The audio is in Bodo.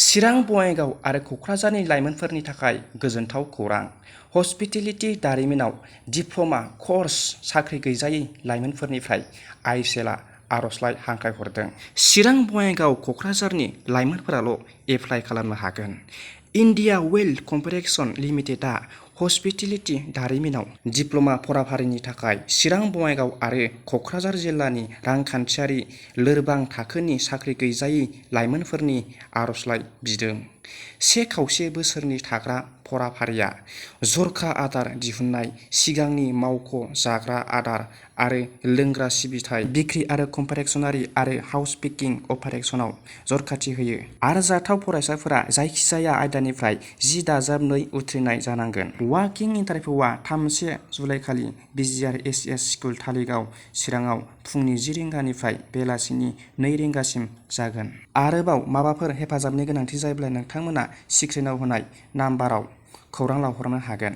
चिरां बङाइगाव आरो क'क्राझारनि लाइमोनफोरनि थाखाय गोजोनथाव खौरां। हस्पिटेलिटी दारिमिनाव डिप्ल'मा कर्स साख्रि गैजायै लाइमोनफोरनिफ्राय आइएसएलआ आर'जलाइ हांख्रायहरदों। चिरां बङाइगाव क'क्राझारनि लाइमोनफोराल' एप्लाइ खालामनो हागोन। इन्डिया वेल कर्प'रेसन लिमिटेडआ हस्पिटेलिटी दारिमिनाव डिप्ल'मा फराफारिनि थाखाय चिरां बङाइगाव आरो क'क्राझार जिल्लानि रांखान्थियारि लोरबां थाखोनि साख्रि गैजायै लाइमोनफोरनि आर'जलाइ बिदों। 1.5 बोसोरनि थाग्रा फराफारिया जर'खा आदार दिहुननाय, सिगांनि मावख' जाग्रा आदार आरो लोंग्रा सिबिथाइ, बेकारि आरो कन्फेक्शनारि आरो हाउसकीपिं अपारेशनाव जर'खाथि होयो। आरजाथाव फरायसाफोरा जायखिजाया आयदानिफ्राय 10+2 उथ्रिनाय जानांगोन। वाक-इन इन्टारभिउआ 3 जुलाइखालि BGR-SES स्कुल धालिगाव, चिराङाव फुंनि 10 रिंगानिफ्राय बेलासिनि 2 रिंगासिम जागोन। आरोबाव माबाफोर हेफाजाबनि गोनांथि जायोब्ला नोंथांमोना स्क्रिनआव होनाय नाम्बाराव खौरां लाहरनो हागोन।